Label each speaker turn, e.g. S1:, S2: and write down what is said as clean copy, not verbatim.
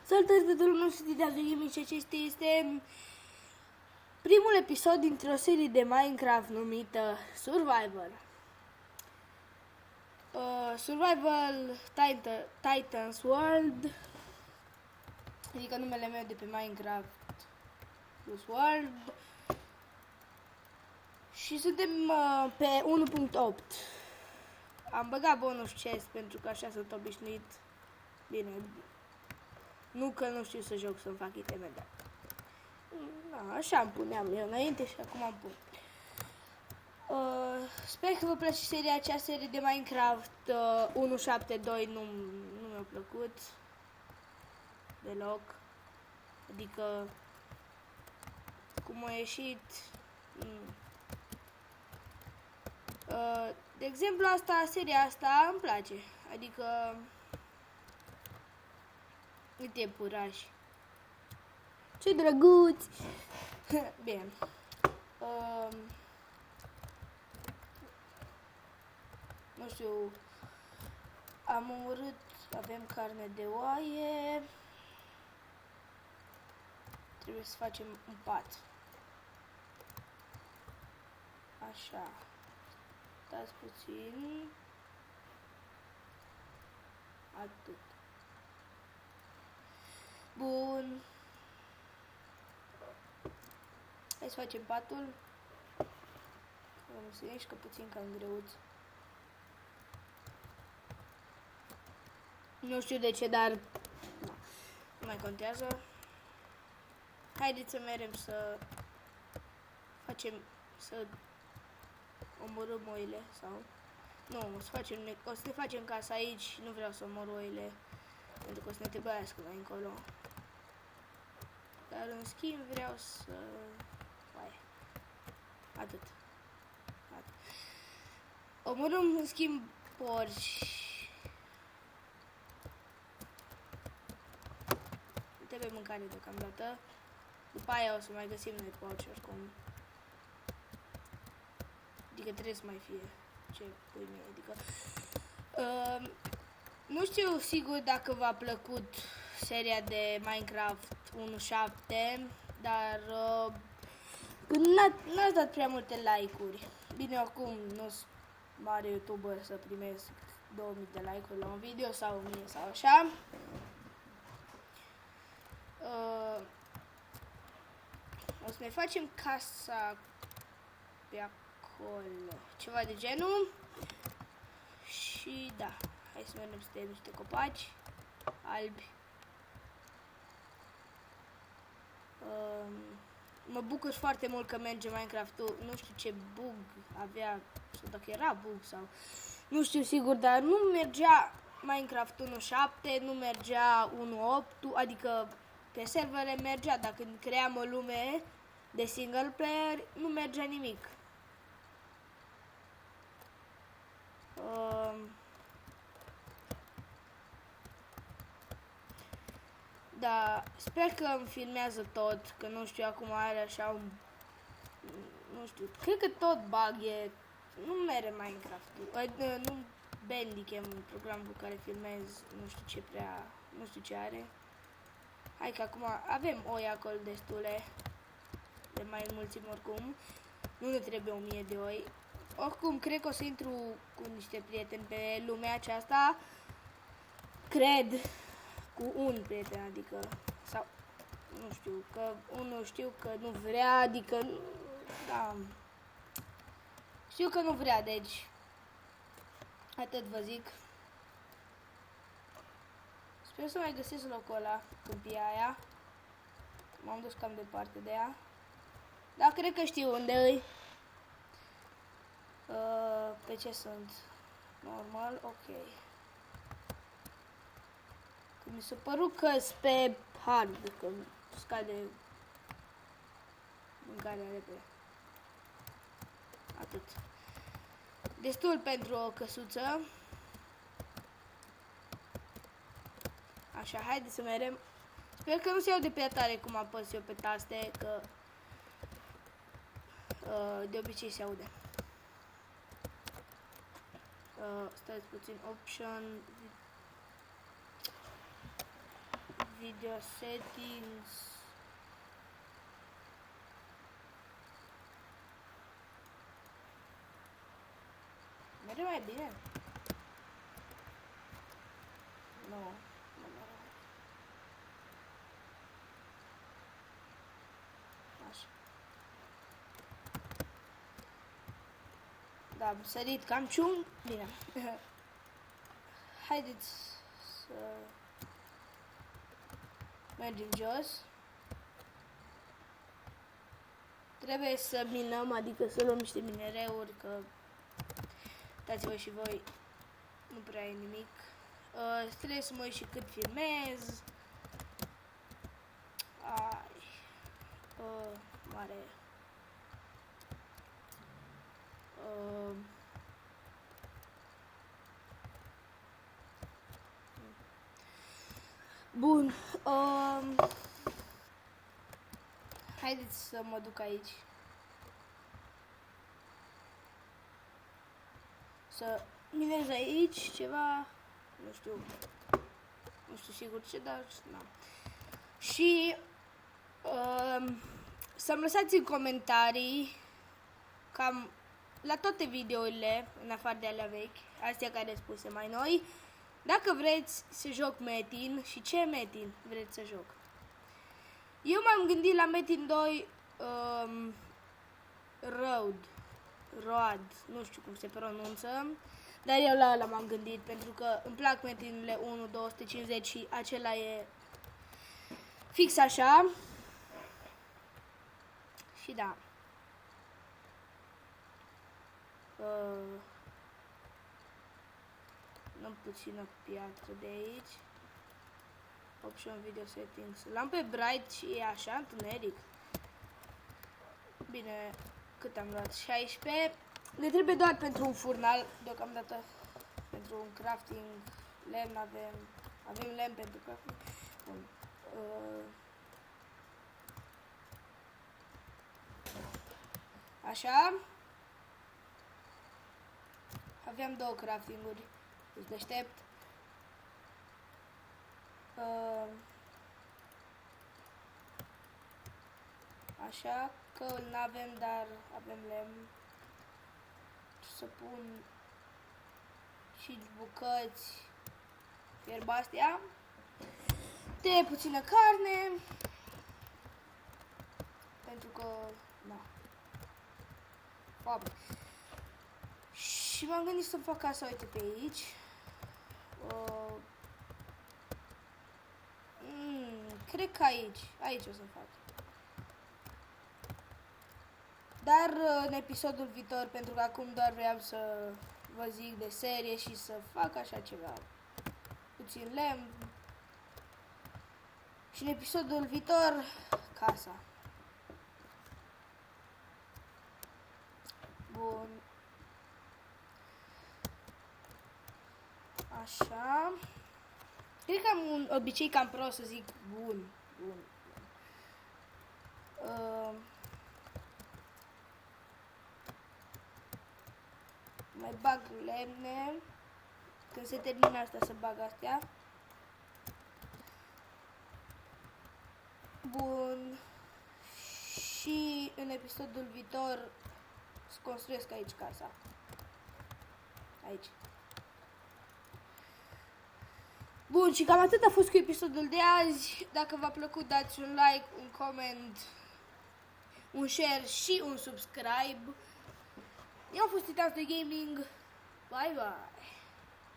S1: Salutări de drumul nostru de Gaming și acesta este primul episod dintr-o serie de Minecraft numită Survival. Survival Titans World, adică numele meu de pe Minecraft plus World. Și suntem pe 1.8. Am băgat bonus chest pentru că așa sunt obișnuit. Bine, nu că nu știu să joc, să-mi fac iteme, dar așa îmi puneam eu înainte și acum am pun. Sper că vă place seria aceea, serie de Minecraft 1.7.2 nu mi-a plăcut deloc. Adică cum a ieșit. De exemplu, seria asta îmi place. Adică uite purași. Ce drăguți! Bine. Nu știu. Am omorât, avem carne de oaie. Trebuie să facem un pat. Așa. Stați puțin. Atât. Bun. Hai să facem patul. Vom să ieșcă puțin cam greuț. Nu știu de ce, dar nu mai contează. Haideți să mergem să facem, să omorâm oile sau... Nu, o să ne facem casa aici, nu vreau să omor oile, pentru că o să ne trebuiască mai încolo. Dar în schimb vreau să... Atât. Omorâm în schimb porci. Trebuie mâncare deocamdată. După aia o să mai găsim noi porci oricum. Adică trebuie să mai fie. Ce pui mie, adică... nu știu sigur dacă v-a plăcut seria de Minecraft 1.7, dar n-ați dat prea multe like-uri. Bine, oricum nu-s mare YouTuber să primesc 2000 de like-uri la un video sau 1000 sau așa. O să ne facem casa pe acolo, ceva de genul. Și da, hai să mergem să tăiem niște copaci albi. Mă bucur foarte mult că merge Minecraft-ul, nu știu ce bug avea, sau dacă era bug sau... Nu știu sigur, dar nu mergea Minecraft 1.7, nu mergea 1.8, adică pe servere mergea, dar când cream o lume de single player, nu mergea nimic. Da, sper că îmi filmează tot, că nu știu, acum are așa un... Nu știu, cred că tot bug e... Nu mere Minecraft-ul, nu Bandicam, programul cu care filmez, nu știu ce are. Hai că acum avem oi acolo destule, de mai înmulțim oricum, nu ne trebuie 1000 de oi. Oricum, cred că o să intru cu niște prieteni pe lumea aceasta, cred, cu un prieten, adică, sau, nu știu, că unul știu că nu vrea, adică, da, știu că nu vrea, deci, atât vă zic. Sper să mai găsesc locul ăla, câmpia aia. M-am dus cam departe de ea. Dar cred că știu unde îi. Pe ce sunt? Normal, ok. Că mi s-a părut că-s pe hard, că scade mâncarea repede. Atât. Destul pentru o căsuță. Așa, haide să mergem. Sper că nu se aude prea tare cum apăs eu pe taste, că de obicei se aude. Stați puțin, option, video settings. Merge mai bine? Nu, nu merge. Așa. Da, am sărit cam ciung. Bine. Haideți să mergem jos. Trebuie să minăm, adică să luăm niște minereuri, că dați-vă și voi, nu prea e nimic. Trebuie să mă uit și cât filmez. Ai, mare. Bun. Haideți să mă duc aici. Să minez aici ceva. Nu știu sigur ce, dar da. Și să-mi lăsați în comentarii cam la toate videourile, în afară de alea vechi, astea care sunt puse mai noi, dacă vreți să joc Metin și ce Metin vreți să joc. Eu m-am gândit la Metin 2 Road, nu știu cum se pronunță, dar eu la ăla m-am gândit pentru că îmi plac Metinule 1, 250 și acela e fix așa. Și da. Luăm puțină piatră de aici. Option video settings. L-am pe bright și e așa întuneric. Bine, cât am luat? 16. Ne trebuie doar pentru un furnal, deocamdată pentru un crafting. Lemn avem lemn pentru crafting. Bun. Așa. Aveam două crafting-uri. Îți deștept. Așa că nu avem, dar avem lemn. Să pun 5 bucăți fierbastea. De puțină carne. Pentru că, na, foame. Și m-am gândit să fac casa, uite, pe aici. Cred că aici o să fac. Dar în episodul viitor, pentru că acum doar vreau să vă zic de serie și să fac așa ceva. Puțin lemn. Și în episodul viitor, casa. Bun. Așa. Cred că am un obicei cam prost să zic bun. Mai bag lemne. Când se termină asta să bag astea. Bun. Și în episodul viitor să construiesc aici casa. Aici. Bun, și cam atât a fost cu episodul de azi. Dacă v-a plăcut, dați un like, un comment, un share și un subscribe. Eu am fost Titans de Gaming. Bye bye!